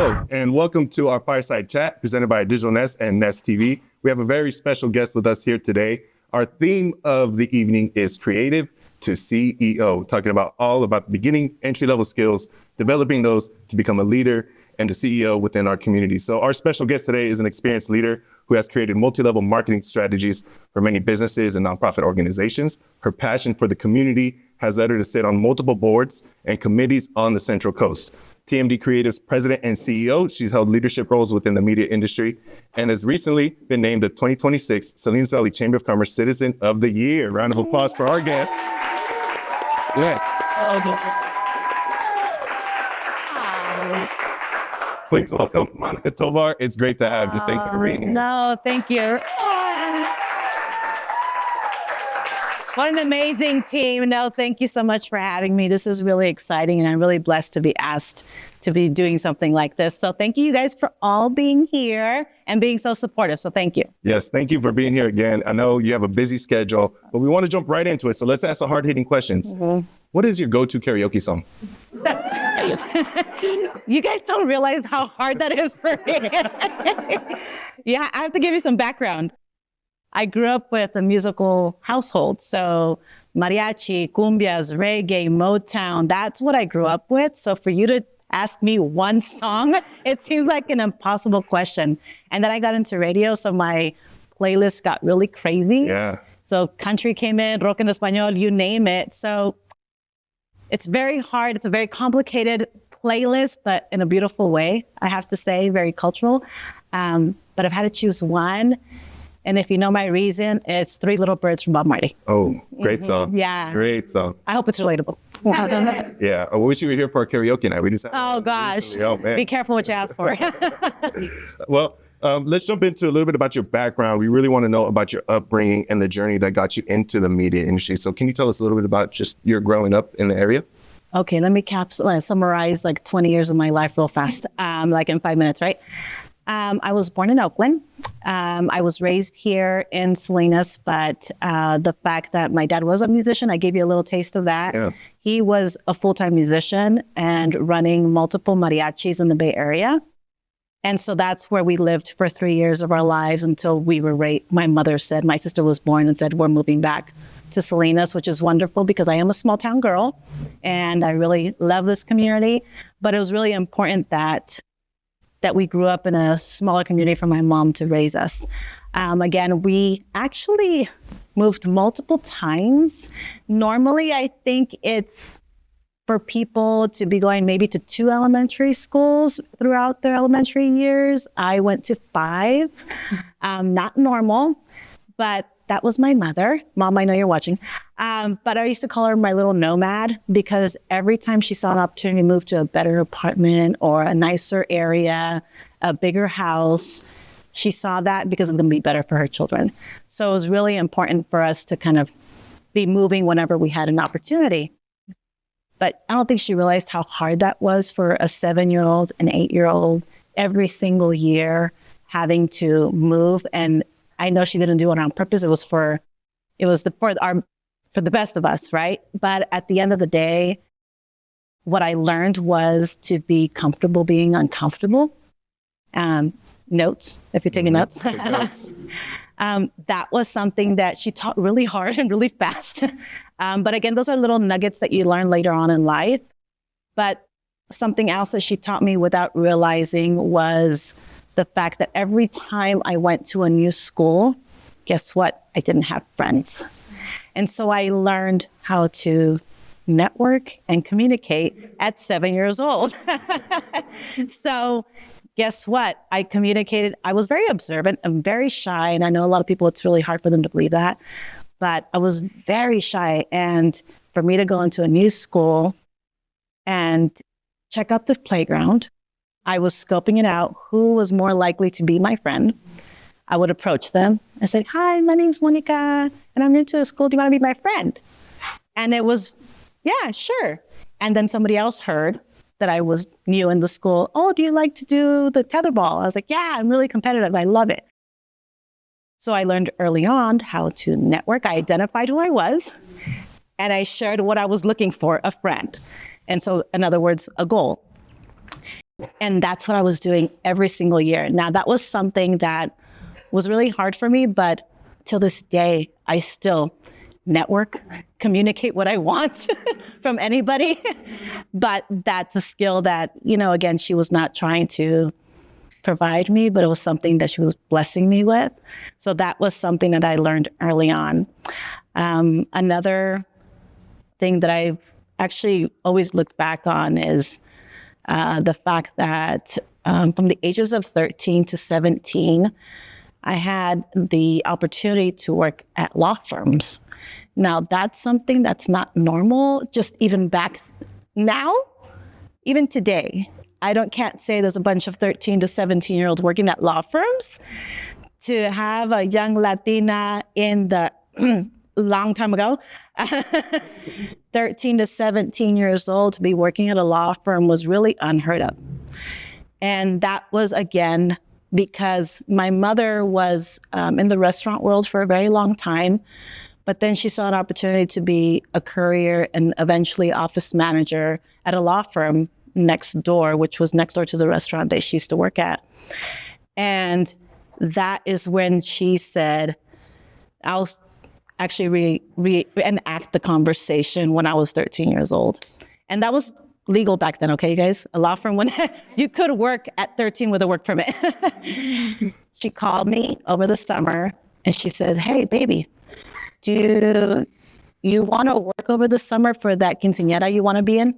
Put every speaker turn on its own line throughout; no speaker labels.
Hello, and welcome to our Fireside Chat presented by Digital Nest and Nest TV. We have a very special guest with us here today. Our theme of the evening is Creative to CEO, talking about all about the beginning entry-level skills, developing those to become a leader and a CEO within our community. So our special guest today is an experienced leader who has created multi-level marketing strategies for many businesses and nonprofit organizations. Her passion for the community has led her to sit on multiple boards and committees on the Central Coast. TMD Creative's president and CEO, she's held leadership roles within the media industry and has recently been named the 2026 SaliNEST Chamber of Commerce Citizen of the Year. Round of applause for our guest. Yes. Please welcome Monica Tovar. It's great to have you. Thank you for being here.
No, thank you. What an amazing team. No, thank you so much for having me. This is really exciting, and I'm really blessed to be asked to be doing something like this. So thank you guys for all being here and being so supportive. So thank you.
Yes, thank you for being here again. I know you have a busy schedule, but we want to jump right into it. So let's ask the hard-hitting questions. Mm-hmm. What is your go-to karaoke song?
You guys don't realize how hard that is for me. Yeah, I have to give you some background. I grew up with a musical household. So mariachi, cumbias, reggae, Motown, that's what I grew up with. So for you to ask me one song, it seems like an impossible question. And then I got into radio, so my playlist got really crazy.
Yeah.
So country came in, rock en español, you name it. So it's very hard. It's a very complicated playlist, but in a beautiful way, I have to say, very cultural. But I've had to choose one. And if you know my reason, it's Three Little Birds from Bob Marley.
Oh, great song.
Yeah.
Great song.
I hope it's relatable.
Yeah. I wish you were here for a karaoke night. We just
Oh, gosh.
Oh, man.
Be careful what you ask for.
Well, let's jump into a little bit about your background. We really want to know about your upbringing and the journey that got you into the media industry. So can you tell us a little bit about just your growing up in the area?
Okay, let me summarize like 20 years of my life real fast, like in 5 minutes, right? I was born in Oakland. I was raised here in SaliNEST, but the fact that my dad was a musician, I gave you a little taste of that.
Yeah.
He was a full-time musician and running multiple mariachis in the Bay Area. And so that's where we lived for 3 years of our lives until we were my mother said, my sister was born and said, we're moving back to SaliNEST, which is wonderful because I am a small town girl and I really love this community. But it was really important that we grew up in a smaller community for my mom to raise us. Again, we actually moved multiple times. Normally, I think it's for people to be going maybe to 2 elementary schools throughout their elementary years. I went to 5, not normal, but that was my mother. Mom, I know you're watching. But I used to call her my little nomad because every time she saw an opportunity to move to a better apartment or a nicer area, a bigger house, she saw that because it's going to be better for her children. So it was really important for us to kind of be moving whenever we had an opportunity. But I don't think she realized how hard that was for a 7-year-old, an 8-year-old, every single year having to move. And I know she didn't do it on purpose. It was for the best of us, right? But at the end of the day, what I learned was to be comfortable being uncomfortable. Notes, if you're taking notes.
Take notes.
That was something that she taught really hard and really fast. But again, those are little nuggets that you learn later on in life. But something else that she taught me without realizing was the fact that every time I went to a new school, guess what? I didn't have friends. And so I learned how to network and communicate at 7 years old. So guess what? I communicated. I was very observant and very shy. And I know a lot of people, it's really hard for them to believe that. But I was very shy. And for me to go into a new school and check out the playground, I was scoping it out. Who was more likely to be my friend? I would approach them and say, hi, my name's Monica, and I'm new to the school. Do you want to be my friend? And it was, yeah, sure. And then somebody else heard that I was new in the school. Oh, do you like to do the tetherball? I was like, yeah, I'm really competitive. I love it. So I learned early on how to network. I identified who I was, and I shared what I was looking for, a friend. And so, in other words, a goal. And that's what I was doing every single year. Now, that was something that was really hard for me, but till this day, I still network, communicate what I want from anybody. But that's a skill that, again, she was not trying to provide me, but it was something that she was blessing me with. So that was something that I learned early on. Another thing that I've actually always looked back on is the fact that from the ages of 13 to 17, I had the opportunity to work at law firms. Now, that's something that's not normal, just even back now, even today. Can't say there's a bunch of 13 to 17-year-olds working at law firms. To have a young Latina in the long time ago, 13 to 17 years old, to be working at a law firm was really unheard of. And that was, again, because my mother was in the restaurant world for a very long time, but then she saw an opportunity to be a courier and eventually office manager at a law firm next door, which was next door to the restaurant that she used to work at. And that is when she said, I'll actually reenact the conversation when I was 13 years old. And that was legal back then, okay, you guys? A law firm, when you could work at 13 with a work permit. She called me over the summer and she said, hey, baby, do you want to work over the summer for that quinceañera you want to be in?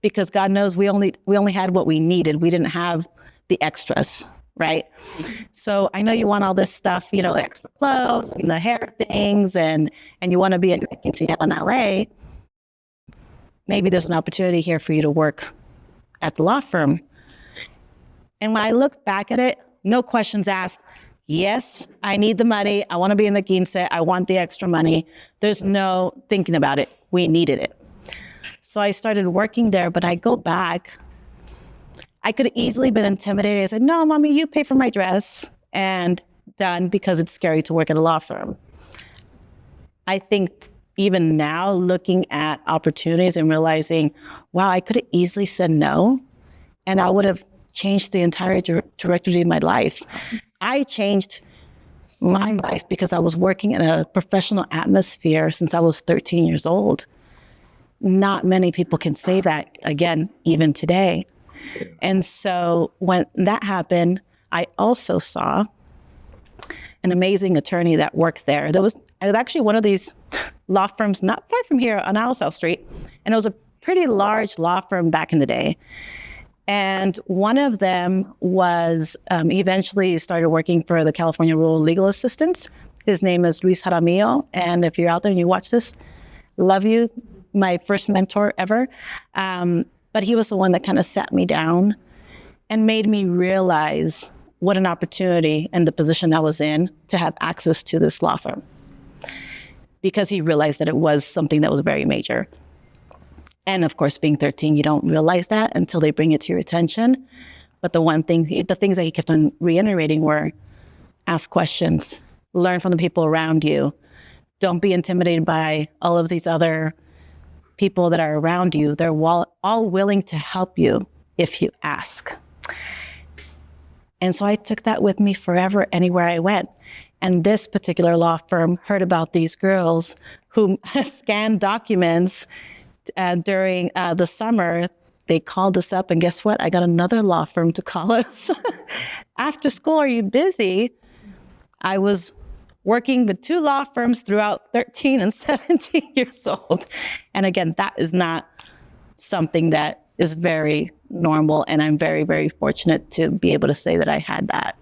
Because God knows we only had what we needed. We didn't have the extras, right? So I know you want all this stuff, the extra clothes and the hair things, and you want to be in a quinceañera in LA. Maybe there's an opportunity here for you to work at the law firm. And when I look back at it, no questions asked. Yes, I need the money. I want to be in the quince. I want the extra money. There's no thinking about it. We needed it. So I started working there, but I go back. I could have easily been intimidated. I said, no, mommy, you pay for my dress, and done, because it's scary to work at a law firm. I think even now, looking at opportunities and realizing, wow, I could have easily said no, and I would have changed the entire trajectory of my life. I changed my life because I was working in a professional atmosphere since I was 13 years old. Not many people can say that, again, even today. And so when that happened, I also saw an amazing attorney that worked there. I was actually one of these law firms not far from here on South Street. And it was a pretty large law firm back in the day. And one of them was eventually started working for the California Rural Legal Assistance. His name is Luis Jaramillo. And if you're out there and you watch this, love you, my first mentor ever. But he was the one that kind of sat me down and made me realize what an opportunity and the position I was in to have access to this law firm. Because he realized that it was something that was very major. And of course, being 13, you don't realize that until they bring it to your attention. But the things that he kept on reiterating were ask questions, learn from the people around you. Don't be intimidated by all of these other people that are around you. They're all willing to help you if you ask. And so I took that with me forever, anywhere I went. And this particular law firm heard about these girls who scanned documents during the summer. They called us up, and guess what? I got another law firm to call us. After school, are you busy? I was working with two law firms throughout 13 and 17 years old. And again, that is not something that is very normal. And I'm very, very fortunate to be able to say that I had that.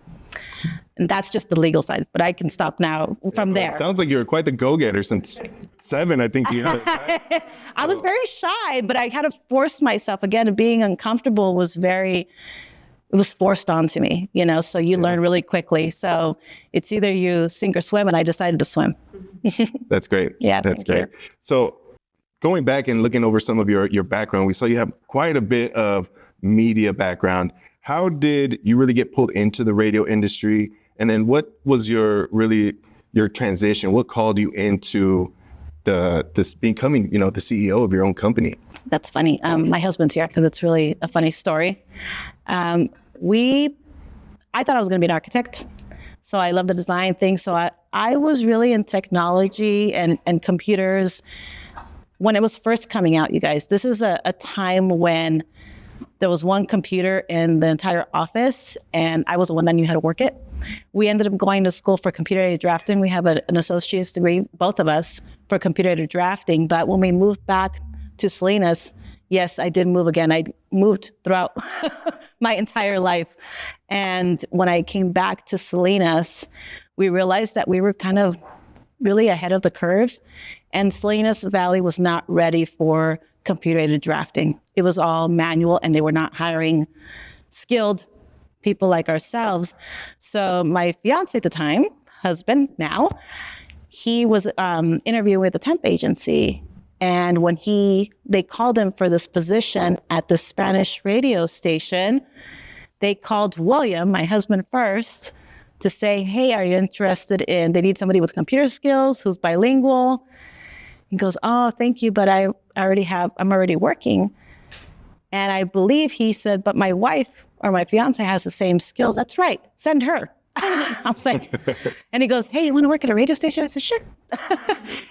And that's just the legal side, but I can stop now from there.
It sounds like you were quite the go-getter since 7, I think you had.
I was very shy, but I had to force myself. Again, being uncomfortable was forced onto me, so you learn really quickly. So it's either you sink or swim, and I decided to swim.
That's great.
Yeah,
that's great. You. So going back and looking over some of your background, we saw you have quite a bit of media background. How did you really get pulled into the radio industry? And then what was your transition? What called you into becoming, the CEO of your own company?
That's funny. My husband's here because it's really a funny story. I thought I was going to be an architect. So I love the design thing. So I was really in technology and computers when it was first coming out, you guys. This is a time when there was one computer in the entire office, and I was the one that knew how to work it. We ended up going to school for computer-aided drafting. We have an associate's degree, both of us, for computer-aided drafting. But when we moved back to SaliNEST, yes, I did move again. I moved throughout my entire life. And when I came back to SaliNEST, we realized that we were kind of really ahead of the curve. And SaliNEST Valley was not ready for computer-aided drafting. It was all manual, and they were not hiring skilled people like ourselves. So my fiance at the time, husband now, he was interviewing with a temp agency. And when they called him for this position at the Spanish radio station, they called William, my husband, first to say, hey, are you interested they need somebody with computer skills who's bilingual. He goes, oh, thank you, but I'm already working. And I believe he said, but my wife or my fiance has the same skills. That's right. Send her. I was like, and he goes, hey, you want to work at a radio station? I said, sure.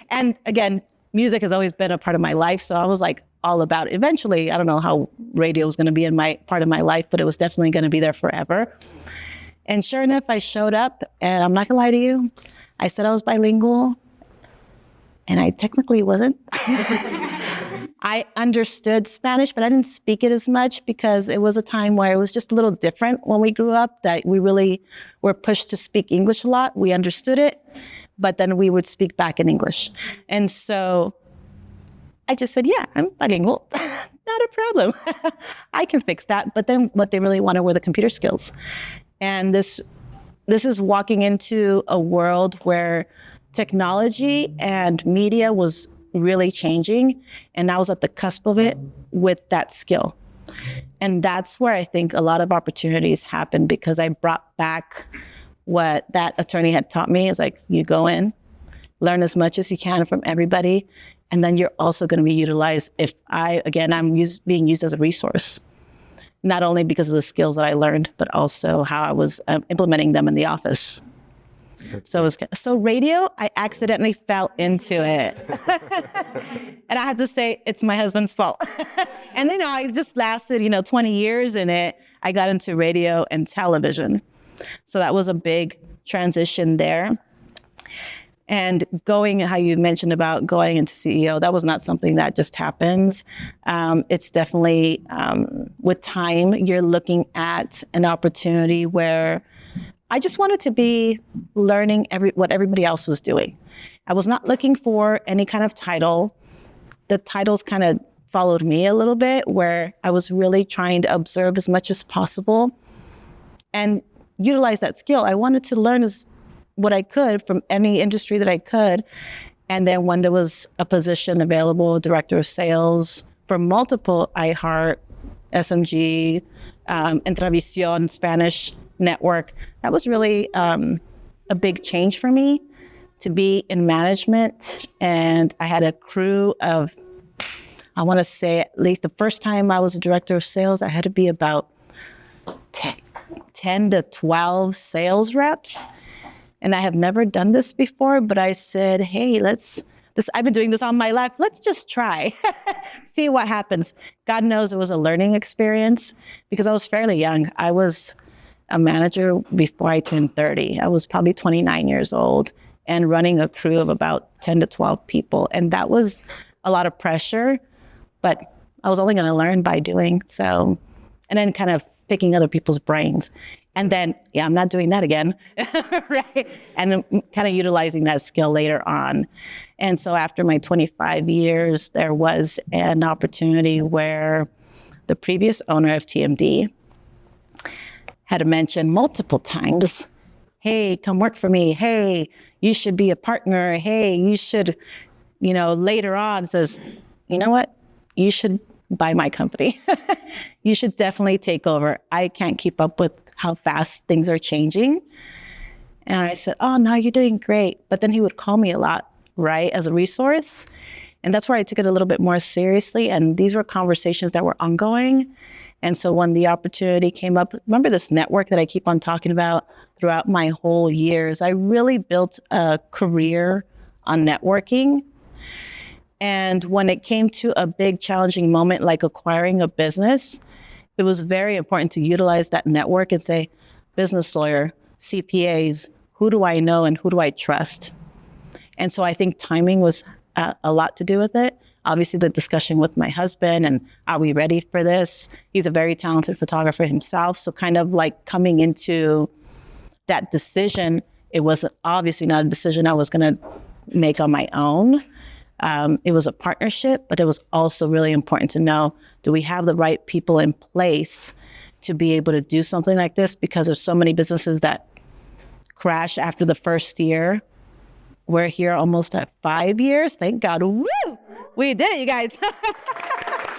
And again, music has always been a part of my life. So I was like all about it. Eventually, I don't know how radio was going to be in my part of my life, but it was definitely going to be there forever. And sure enough, I showed up, and I'm not going to lie to you. I said I was bilingual, and I technically wasn't. I understood Spanish, but I didn't speak it as much because it was a time where it was just a little different when we grew up, that we really were pushed to speak English a lot. We understood it, but then we would speak back in English. And so I just said, yeah, I'm bilingual. Not a problem. I can fix that. But then what they really wanted were the computer skills. And this is walking into a world where technology and media was really changing, and I was at the cusp of it with that skill. And that's where I think a lot of opportunities happened, because I brought back what that attorney had taught me. It's like, you go in, learn as much as you can from everybody, and then you're also going to be utilized I'm being used as a resource, not only because of the skills that I learned, but also how I was implementing them in the office. So radio, I accidentally fell into it. And I have to say, it's my husband's fault. And then I just lasted, 20 years in it. I got into radio and television. So that was a big transition there. And how you mentioned about going into CEO, that was not something that just happens. It's definitely, with time, you're looking at an opportunity where I just wanted to be learning what everybody else was doing. I was not looking for any kind of title. The titles kind of followed me a little bit, where I was really trying to observe as much as possible and utilize that skill. I wanted to learn what I could from any industry that I could. And then when there was a position available, director of sales for multiple iHeart, SMG, Entravisión, Spanish network, that was really a big change for me to be in management. And I had a crew of, I want to say, at least the first time I was a director of sales, I had to be about 10 to 12 sales reps. And I have never done this before, but I said, hey, I've been doing this all my life. Let's just try, see what happens. God knows it was a learning experience, because I was fairly young. I was a manager before I turned 30. I was probably 29 years old and running a crew of about 10 to 12 people. And that was a lot of pressure, but I was only going to learn by doing so. And then kind of picking other people's brains. And then, I'm not doing that again, right? And kind of utilizing that skill later on. And so after my 25 years, there was an opportunity where the previous owner of TMD had mentioned multiple times, hey, come work for me. Hey, you should be a partner. Hey, you should, later on says, you know what? You should buy my company. You should definitely take over. I can't keep up with how fast things are changing. And I said, oh, no, you're doing great. But then he would call me a lot, right, as a resource. And that's where I took it a little bit more seriously. And these were conversations that were ongoing. And so when the opportunity came up, remember this network that I keep on talking about throughout my whole years, I really built a career on networking. And when it came to a big challenging moment like acquiring a business, it was very important to utilize that network and say, business lawyer, CPAs, who do I know and who do I trust? And so I think timing was a lot to do with it. Obviously, the discussion with my husband and are we ready for this? He's a very talented photographer himself. So kind of like coming into that decision, it was obviously not a decision I was going to make on my own. It was a partnership, but it was also really important to know, do we have the right people in place to be able to do something like this? Because there's so many businesses that crash after the first year. We're here almost at 5 years. Thank God. Woo! We did it, you guys.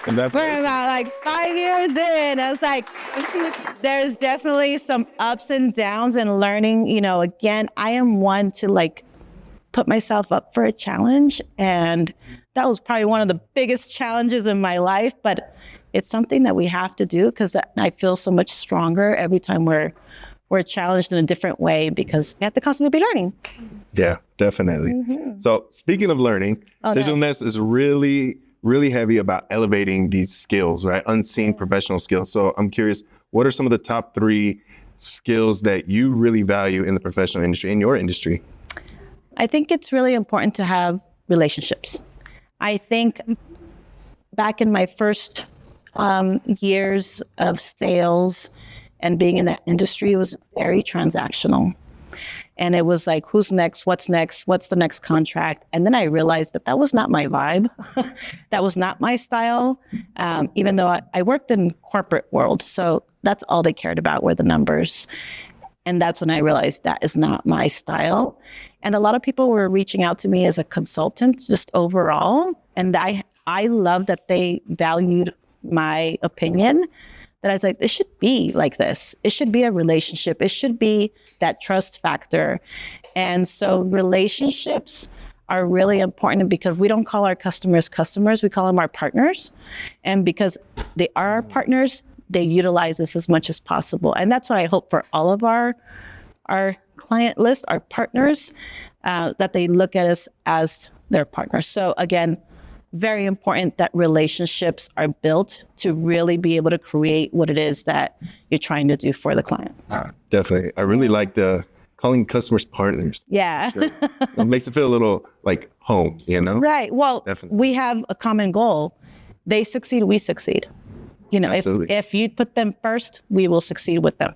And that's
We're about like 5 years in. I was like, there's definitely some ups and downs and learning. You know, again, I am one to like put myself up for a challenge. And that was probably one of the biggest challenges in my life. But it's something that we have to do because I feel so much stronger every time we're challenged in a different way because we have to constantly be learning.
Yeah, definitely. So speaking of learning, DigitalNEST is really, really heavy about elevating these skills, right? Unseen professional skills. So I'm curious, what are some of the top 3 skills that you really value in the professional industry, in your industry?
I think it's really important to have relationships. I think back in my first years of sales and being in that industry, it was very transactional. And it was like, who's next? What's next? What's the next contract? And then I realized that that was not my vibe. That was not my style, even though I worked in corporate world. So that's all they cared about were the numbers. And that's when I realized that is not my style. And a lot of people were reaching out to me as a consultant, just overall. And I love that they valued my opinion. That I was like, this should be like this. It should be a relationship. It should be that trust factor. And so relationships are really important because we don't call our customers customers, we call them our partners. And because they are our partners, they utilize this as much as possible. And that's what I hope for all of our client list, our partners, that they look at us as their partners. So again, very important that relationships are built to really be able to create what it is that you're trying to do for the client.
Definitely. I really like the calling customers partners.
Yeah.
Sure. It makes it feel a little like home, you know?
Right. Well,
Definitely.
We have a common goal. They succeed, we succeed. You know, if you put them first, we will succeed with them.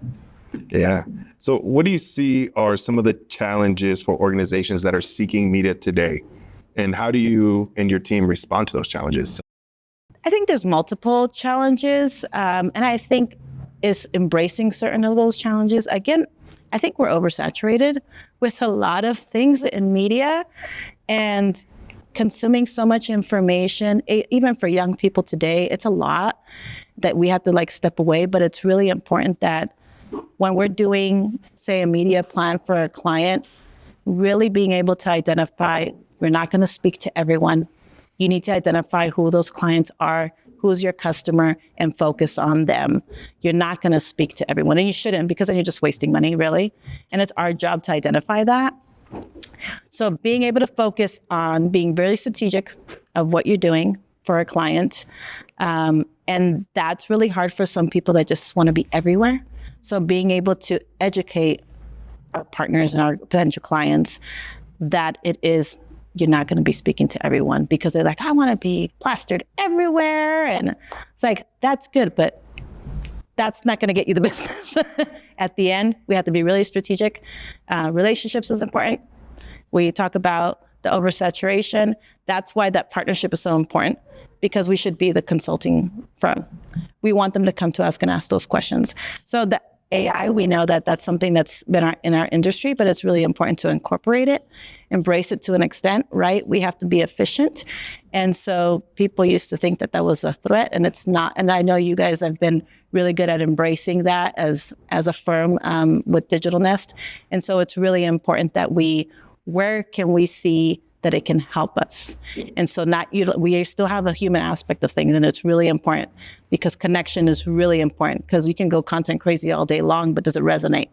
Yeah. So what do you see are some of the challenges for organizations that are seeking media today? And how do you and your team respond to those challenges?
I think there's multiple challenges. And I think is embracing certain of those challenges. Again, I think we're oversaturated with a lot of things in media and consuming so much information. Even for young people today, it's a lot that we have to like step away. But it's really important that when we're doing, say, a media plan for a client, really being able to identify, we're not going to speak to everyone. You need to identify who those clients are, who's your customer, and focus on them. You're not going to speak to everyone, and you shouldn't, because then you're just wasting money, really. And it's our job to identify that. So being able to focus on being very strategic of what you're doing for a client. And that's really hard for some people that just want to be everywhere. So being able to educate our partners and our potential clients that it is, you're not going to be speaking to everyone, because they're like, I want to be plastered everywhere. And it's like, that's good, but that's not going to get you the business. At the end, we have to be really strategic. Relationships is important. We talk about the oversaturation. That's why that partnership is so important, because we should be the consulting firm. We want them to come to us and ask those questions. So the AI, we know that that's something that's been in our industry, but it's really important to incorporate it, embrace it to an extent, right? We have to be efficient. And so people used to think that that was a threat, and it's not. And I know you guys have been really good at embracing that as a firm with DigitalNEST. And so it's really important that where can we see that it can help us. And so we still have a human aspect of things, and it's really important because connection is really important, because you can go content crazy all day long, but does it resonate?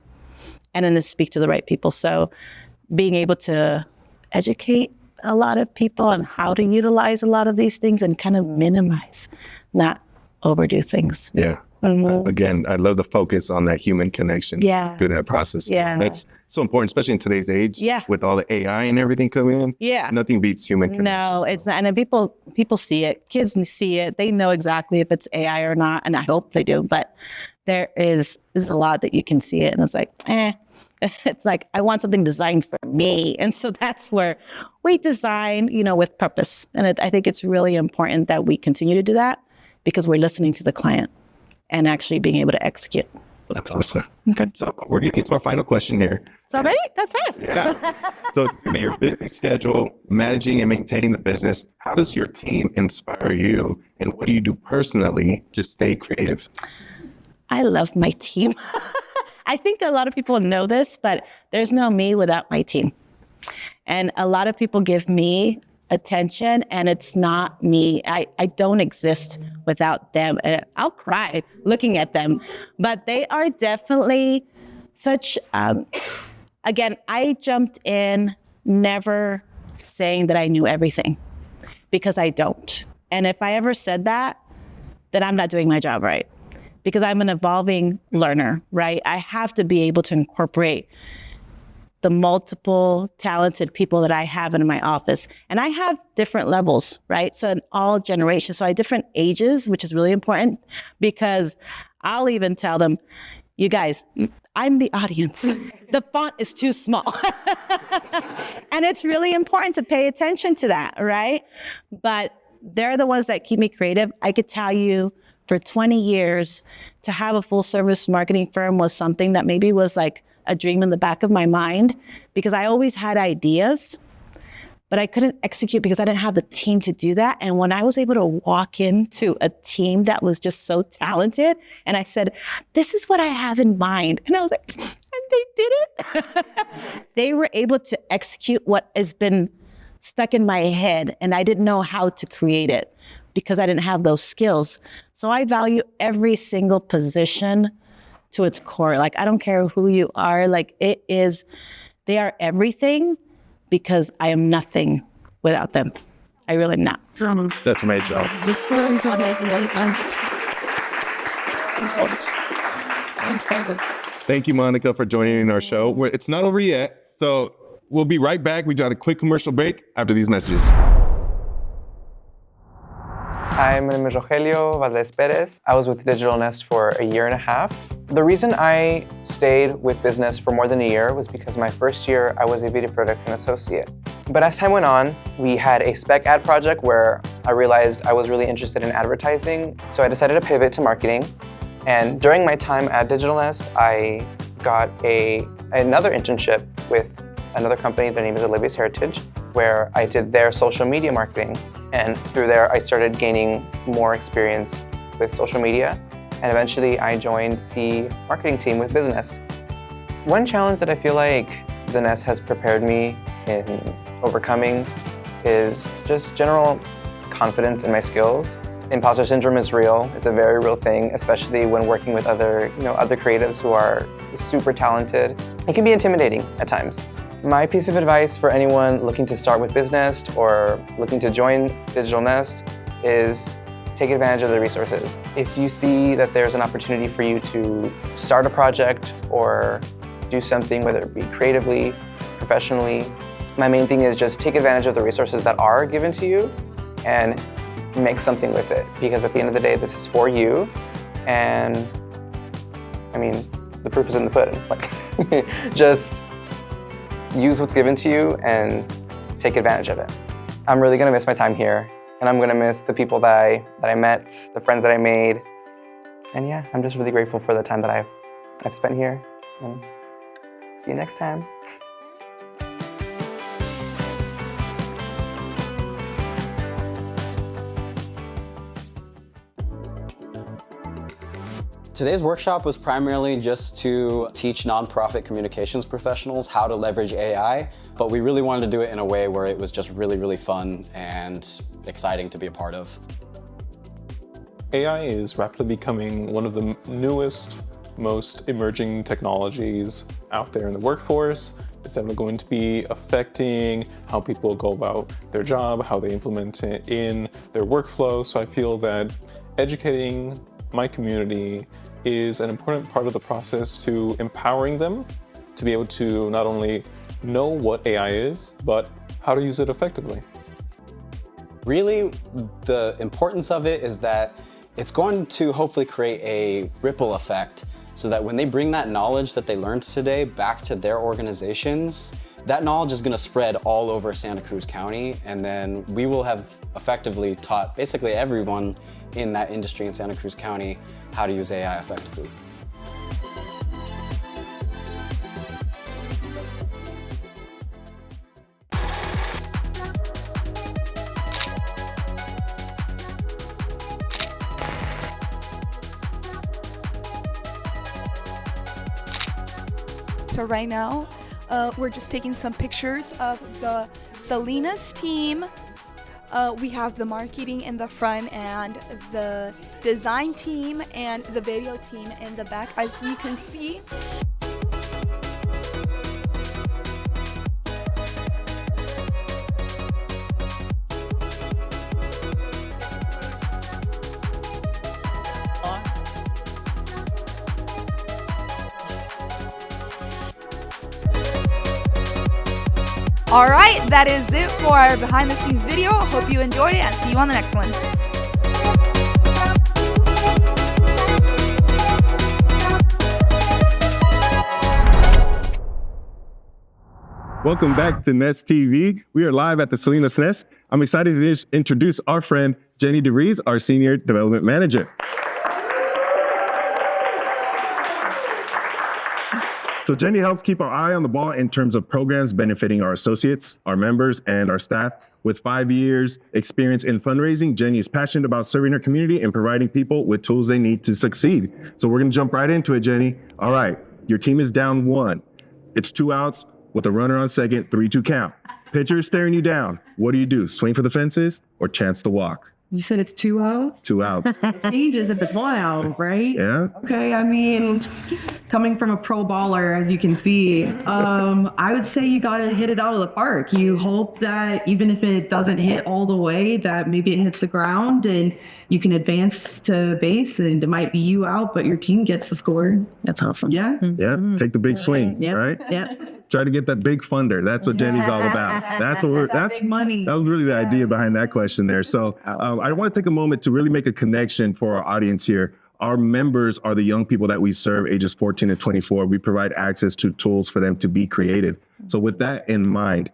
And then to speak to the right people. So being able to educate a lot of people on how to utilize a lot of these things and kind of minimize, not overdo things.
Yeah. Again, I love the focus on that human connection through that process.
Yeah.
That's so important, especially in today's age with all the AI and everything coming in.
Yeah.
Nothing beats human connection.
No, it's not. And then people see it. Kids see it. They know exactly if it's AI or not. And I hope they do. But there's a lot that you can see it. And it's like, It's like, I want something designed for me. And so that's where we design, with purpose. And I think it's really important that we continue to do that, because we're listening to the client and actually being able to execute.
That's awesome. Okay. So we're going to get to our final question here.
So ready? That's fast.
Yeah. So your busy schedule, managing and maintaining the business, how does your team inspire you? And what do you do personally to stay creative?
I love my team. I think a lot of people know this, but there's no me without my team. And a lot of people give me attention, and it's not me. I don't exist without them. And I'll cry looking at them, but they are definitely such, again, I jumped in never saying that I knew everything, because I don't. And if I ever said that, then I'm not doing my job right, because I'm an evolving learner, right? I have to be able to incorporate the multiple talented people that I have in my office. And I have different levels, right? So in all generations, so I have different ages, which is really important, because I'll even tell them, you guys, I'm the audience. The font is too small. And it's really important to pay attention to that, right? But they're the ones that keep me creative. I could tell you, for 20 years, to have a full service marketing firm was something that maybe was like a dream in the back of my mind, because I always had ideas, but I couldn't execute because I didn't have the team to do that. And when I was able to walk into a team that was just so talented, and I said, this is what I have in mind. And I was like, and they did it. They were able to execute what has been stuck in my head, and I didn't know how to create it because I didn't have those skills. So I value every single position to its core. Like, I don't care who you are, like they are everything, because I am nothing without them. I really am not.
That's my job. Thank you, Monica, for joining our show. It's not over yet, so we'll be right back. We got a quick commercial break after these messages.
Hi, my name is Rogelio Valdez Perez. I was with DigitalNEST for a year and a half. The reason I stayed with business for more than a year was because my first year I was a video production associate. But as time went on, we had a spec ad project where I realized I was really interested in advertising. So I decided to pivot to marketing. And during my time at DigitalNEST, I got another internship with another company. Their name is Olivia's Heritage, where I did their social media marketing. And through there, I started gaining more experience with social media. And eventually, I joined the marketing team with BusinessNest. One challenge that I feel like the Nest has prepared me in overcoming is just general confidence in my skills. Imposter syndrome is real. It's a very real thing, especially when working with other creatives who are super talented. It can be intimidating at times. My piece of advice for anyone looking to start with BusinessNest or looking to join DigitalNEST is take advantage of the resources. If you see that there's an opportunity for you to start a project or do something, whether it be creatively, professionally, my main thing is just take advantage of the resources that are given to you and make something with it. Because at the end of the day, this is for you. And I mean, the proof is in the pudding. Like, just use what's given to you and take advantage of it. I'm really gonna miss my time here, and I'm gonna miss the people that I met, the friends that I made. And yeah, I'm just really grateful for the time that I've spent here. And see you next time.
Today's workshop was primarily just to teach nonprofit communications professionals how to leverage AI, but we really wanted to do it in a way where it was just really, really fun and exciting to be a part of.
AI is rapidly becoming one of the newest, most emerging technologies out there in the workforce. It's definitely going to be affecting how people go about their job, how they implement it in their workflow. So I feel that educating my community is an important part of the process to empowering them to be able to not only know what AI is, but how to use it effectively.
Really, the importance of it is that it's going to hopefully create a ripple effect so that when they bring that knowledge that they learned today back to their organizations, that knowledge is going to spread all over Santa Cruz County, and then we will have effectively taught basically everyone in that industry in Santa Cruz County how to use AI effectively.
So right now, we're just taking some pictures of the SaliNEST team. We have the marketing in the front and the design team and the video team in the back, as you can see. All right, that is it for our behind the scenes video. Hope you enjoyed it and see you on the next one.
Welcome back to Nest TV. We are live at the SaliNEST. I'm excited to introduce our friend, Jenny DeVries, our Senior Development Manager. So Jenny helps keep our eye on the ball in terms of programs benefiting our associates, our members, and our staff. With 5 years experience in fundraising, Jenny is passionate about serving her community and providing people with tools they need to succeed. So we're gonna jump right into it, Jenny. All right, your team is down 1. It's 2 outs with a runner on second, 3-2 count. Pitcher is staring you down. What do? Swing for the fences or chance to walk?
You said it's 2 outs?
2 outs.
It changes if it's 1 out, right?
Yeah.
Okay, I mean, coming from a pro baller, as you can see, I would say you got to hit it out of the park. You hope that even if it doesn't hit all the way, that maybe it hits the ground and you can advance to base and it might be you out, but your team gets the score.
That's awesome.
Yeah.
Yeah, take the big swing, right?
Yeah.
Try to get that big funder. That's what Jenny's all about. That's
big money.
That was really the idea behind that question there. So I want to take a moment to really make a connection for our audience here. Our members are the young people that we serve, ages 14 to 24. We provide access to tools for them to be creative. So with that in mind,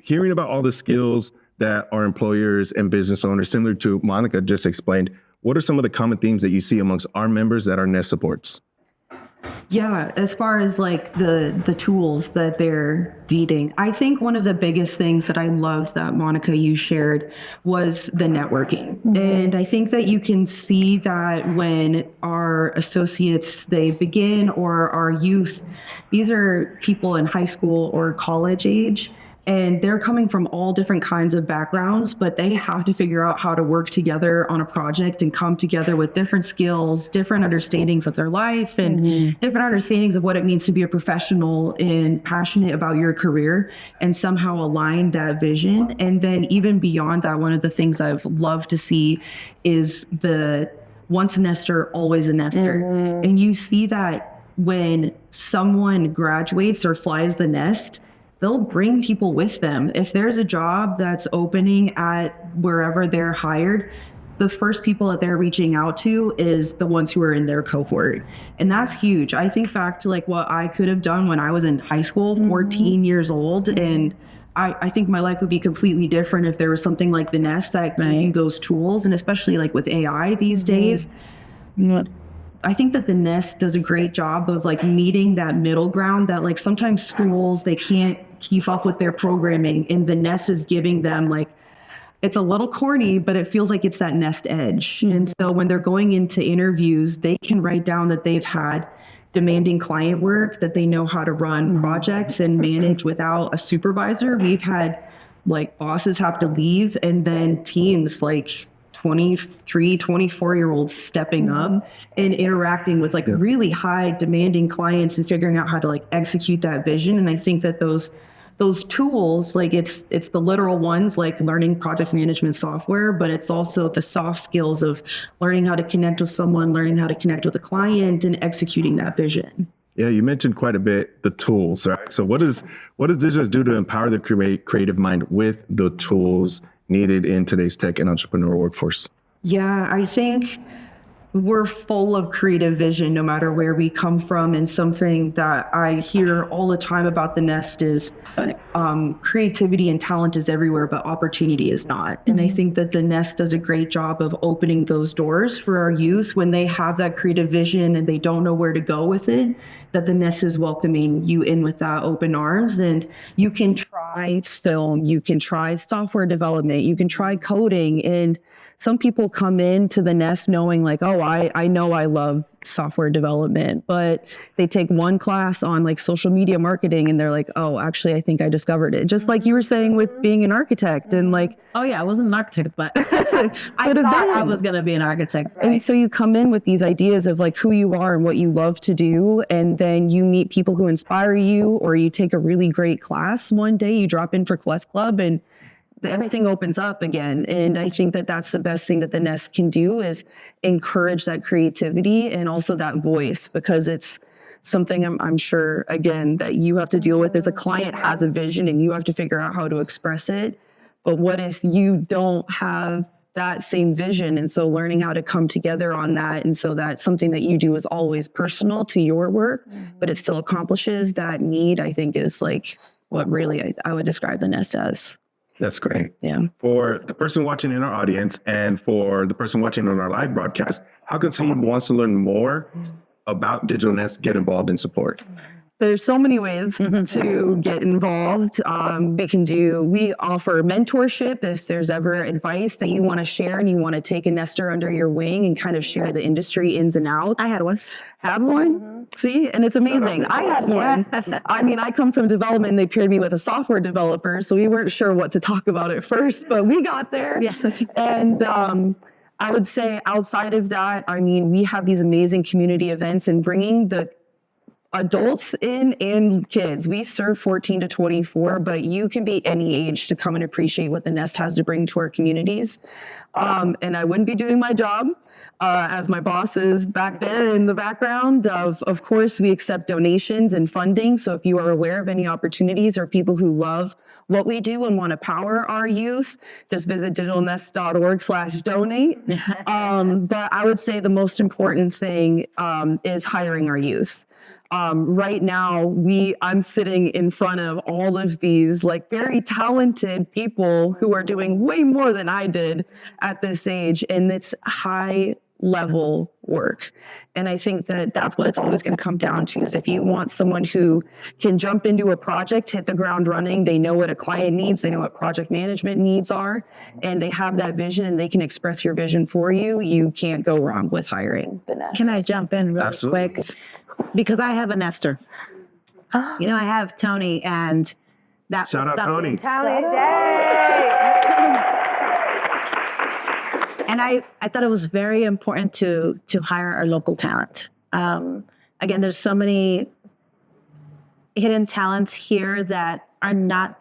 hearing about all the skills that our employers and business owners, similar to Monica just explained, what are some of the common themes that you see amongst our members that our Nest supports?
Yeah, as far as like the tools that they're needing, I think one of the biggest things that I loved that Monica, you shared was the networking. Mm-hmm. And I think that you can see that when our associates, they begin, or our youth, these are people in high school or college age, and they're coming from all different kinds of backgrounds, but they have to figure out how to work together on a project and come together with different skills, different understandings of their life, and different understandings of what it means to be a professional and passionate about your career, and somehow align that vision. And then even beyond that, one of the things I've loved to see is the once a nester, always a nester. And you see that when someone graduates or flies the nest, they'll bring people with them. If there's a job that's opening at wherever they're hired, the first people that they're reaching out to is the ones who are in their cohort. And that's huge. I think back to like what I could have done when I was in high school, 14 years old. And I think my life would be completely different if there was something like the Nest that gave those tools. And especially like with AI these days, I think that the Nest does a great job of like meeting that middle ground that like sometimes schools, they can't keep up with their programming, and the Nest is giving them like it's a little corny, but it feels like it's that nest edge. And so when they're going into interviews, they can write down that they've had demanding client work, that they know how to run projects and manage without a supervisor. We've had like bosses have to leave, and then teams like 23, 24-year-olds stepping up and interacting with like really high demanding clients and figuring out how to like execute that vision. And I think that those tools, like it's the literal ones, like learning project management software, but it's also the soft skills of learning how to connect with someone, learning how to connect with a client, and executing that vision.
Yeah, you mentioned quite a bit the tools, right? So what does DeVries do to empower the creative mind with the tools needed in today's tech and entrepreneurial workforce?
Yeah, I think we're full of creative vision no matter where we come from. And something that I hear all the time about the Nest is creativity and talent is everywhere, but opportunity is not. And I think that the Nest does a great job of opening those doors for our youth when they have that creative vision and they don't know where to go with it, that the Nest is welcoming you in with that open arms. And you can try film, you can try software development, you can try coding. And some people come into the Nest knowing like, oh, I know I love software development, but they take one class on like social media marketing and they're like, oh, actually, I think I discovered it. Just like you were saying with being an architect and like,
Oh yeah, I wasn't an architect, but I thought I was going to be an architect. Right?
And so you come in with these ideas of like who you are and what you love to do. And then you meet people who inspire you, or you take a really great class one day, you drop in for Quest Club and everything opens up again. And I think that that's the best thing that the Nest can do, is encourage that creativity and also that voice, because it's something I'm sure, again, that you have to deal with as a client has a vision and you have to figure out how to express it. But what if you don't have that same vision? And so learning how to come together on that. And so that something that you do is always personal to your work, but it still accomplishes that need, I think is like what really I would describe the Nest as.
That's great.
Yeah.
For the person watching in our audience and for the person watching on our live broadcast, how can someone who wants to learn more about Digital Nest get involved in support?
There's so many ways to get involved. We offer mentorship if there's ever advice that you want to share and you want to take a nester under your wing and kind of share the industry ins and outs.
I had one.
Had one? See, and it's amazing. I had one. I mean, I come from development and they paired me with a software developer, so we weren't sure what to talk about at first, but we got there.
Yes.
And I would say outside of that, I mean, we have these amazing community events and bringing the adults in and kids. We serve 14 to 24, but you can be any age to come and appreciate what the Nest has to bring to our communities. And I wouldn't be doing my job as my boss is back there in the background. Of course, we accept donations and funding. So if you are aware of any opportunities or people who love what we do and want to power our youth, just visit digitalnest.org/donate. But I would say the most important thing is hiring our youth. Right now, I'm sitting in front of all of these like very talented people who are doing way more than I did at this age, and it's high level work. And I think that that's what it's always going to come down to, is if you want someone who can jump into a project, hit the ground running, they know what a client needs, they know what project management needs are, and they have that vision and they can express your vision for you, you can't go wrong with hiring the Nest.
Can I jump in really
Absolutely.
quick? Because I have a nester. You know, I have Tony, and that
Shout
was
out
something-
Tony.
And I thought it was very important to hire our local talent. Again, there's so many hidden talents here that are not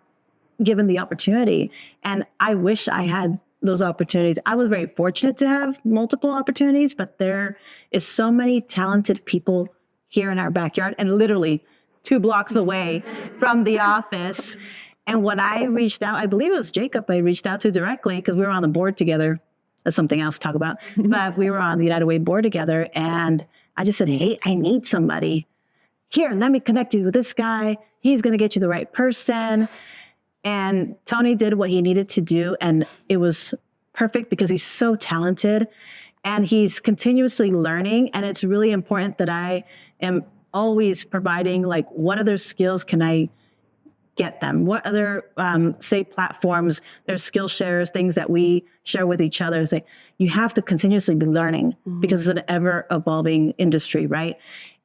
given the opportunity. And I wish I had those opportunities. I was very fortunate to have multiple opportunities, but there is so many talented people here in our backyard and literally 2 blocks away from the office. And when I reached out, I believe it was Jacob I reached out to directly, because we were on the board together. That's something else to talk about. But we were on the United Way board together, and I just said, hey, I need somebody. Here, let me connect you with this guy. He's going to get you the right person. And Tony did what he needed to do, and it was perfect because he's so talented and he's continuously learning. And it's really important that I am always providing, like, what other skills can I get them? What other, say, platforms, there's skill shares, things that we share with each other. Say, you have to continuously be learning because it's an ever evolving industry, right?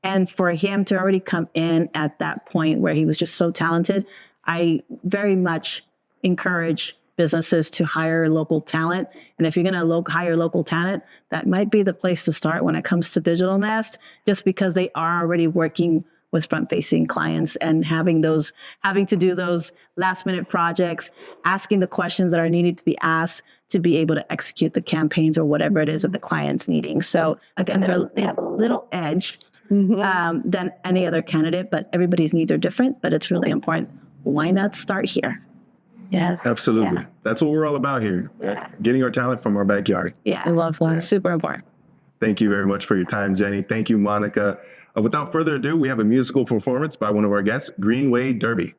And for him to already come in at that point where he was just so talented, I very much encourage businesses to hire local talent. And if you're going to hire local talent, that might be the place to start when it comes to Digital Nest, just because they are already working with front-facing clients and having to do those last-minute projects, asking the questions that are needed to be asked to be able to execute the campaigns or whatever it is that the client's needing. So again, they have a little edge than any other candidate, but everybody's needs are different, but it's really important. Why not start here? Yes.
Absolutely.
Yeah.
That's what we're all about here.
Yeah.
Getting our talent from our backyard.
Yeah, I love that. Super important.
Thank you very much for your time, Jenny. Thank you, Monica. Without further ado, we have a musical performance by one of our guests, Greenway Derby.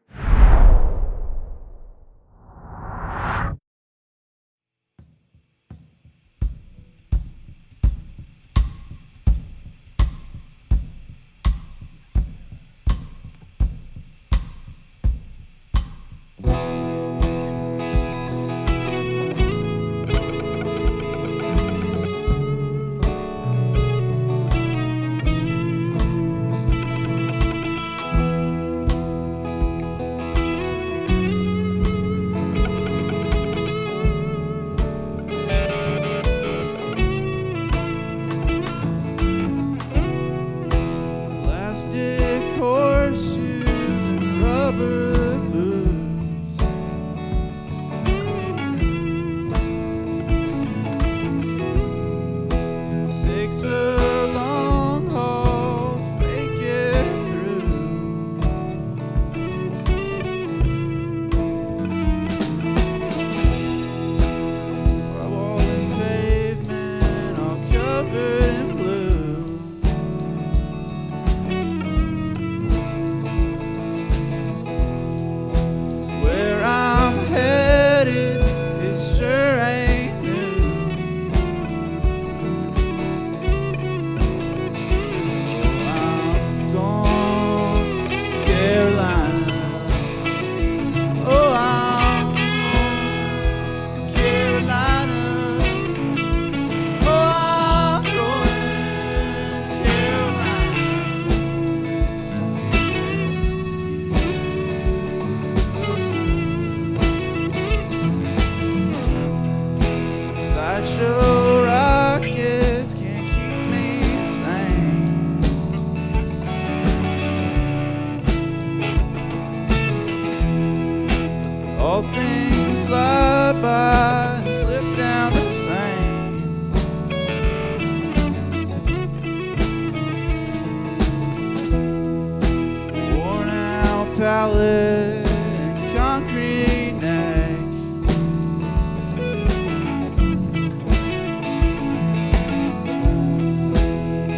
pallet and concrete necks.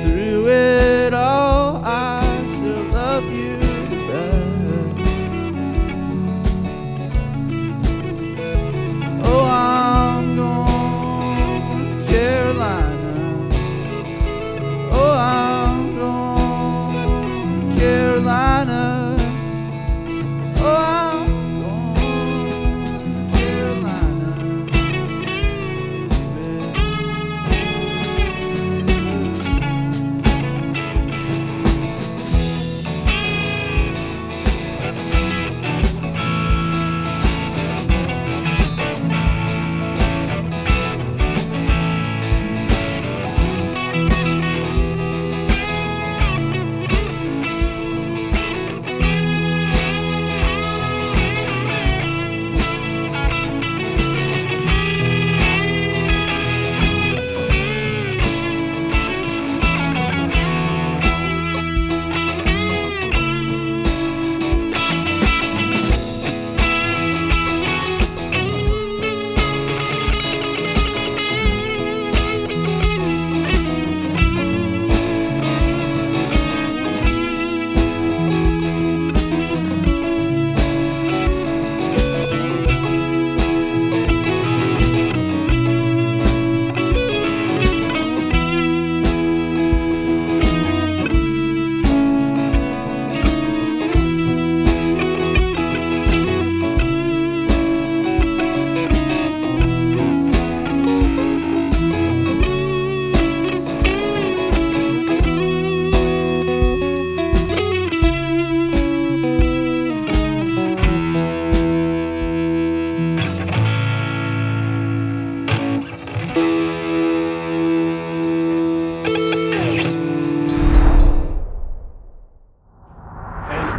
Through it all, I still love you the best. Oh, I'm going to Carolina. Oh, I'm going to Carolina.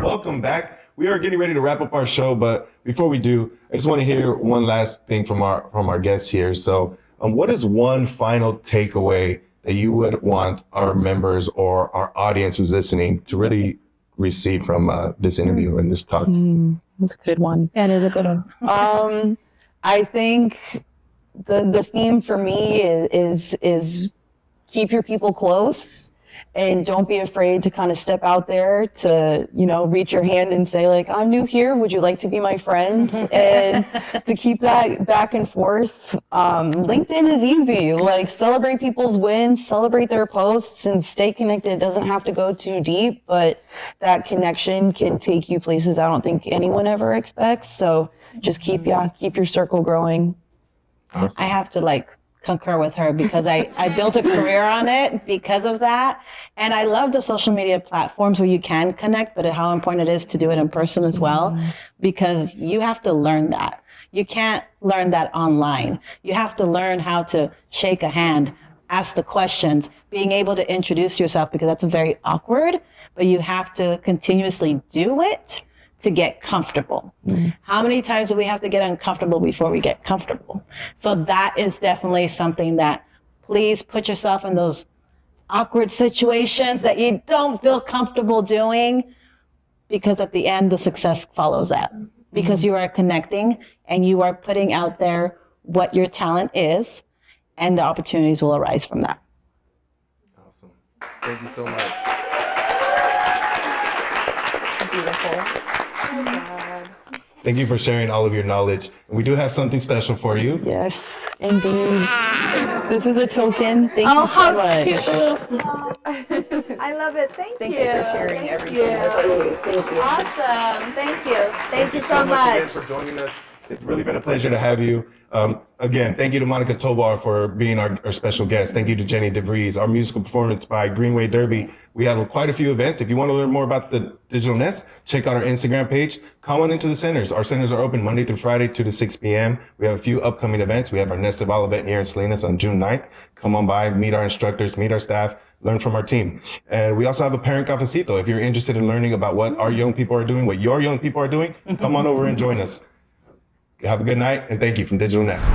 welcome back. We are getting ready to wrap up our show, but before we do, I just want to hear one last thing from our guests here. So, what is one final takeaway that you would want our members or our audience who's listening to really receive from this interview and this talk?
That's a good one.
That is a good one.
I think the theme for me is keep your people close and don't be afraid to kind of step out there to, reach your hand and say like, I'm new here. Would you like to be my friend? And to keep that back and forth. LinkedIn is easy. Like celebrate people's wins, celebrate their posts and stay connected. It doesn't have to go too deep, but that connection can take you places I don't think anyone ever expects. So just keep your circle growing.
I have to concur with her because I built a career on it because of that. And I love the social media platforms where you can connect, but how important it is to do it in person as well, because you have to learn that. You can't learn that online. You have to learn how to shake a hand, ask the questions, being able to introduce yourself, because that's very awkward, but you have to continuously do it to get comfortable. How many times do we have to get uncomfortable before we get comfortable? So that is definitely something that please put yourself in those awkward situations that you don't feel comfortable doing, because at the end, the success follows that. Because you are connecting and you are putting out there what your talent is, and the opportunities will arise from that.
Awesome. Thank you so much.
Beautiful.
Thank you for sharing all of your knowledge. We do have something special for you.
Yes, indeed. This is a token. Thank you so much.
I love it. Thank you.
Thank you for sharing everything. Thank you.
Awesome. Thank you. Thank you so
again
much.
for joining us. It's really been a pleasure to have you. Again, thank you to Monica Tovar for being our special guest. Thank you to Jenny DeVries. Our musical performance by Greenway Derby. We have quite a few events. If you want to learn more about the Digital Nest, check out our Instagram page. Come on into the centers. Our centers are open Monday through Friday, 2 to 6 p.m. We have a few upcoming events. We have our Nest of All event here in SaliNEST on June 9th. Come on by, meet our instructors, meet our staff, learn from our team. And we also have a parent cafecito. If you're interested in learning about what our young people are doing, what your young people are doing, come on over and join us. Have a good night, and thank you from Digital Nest.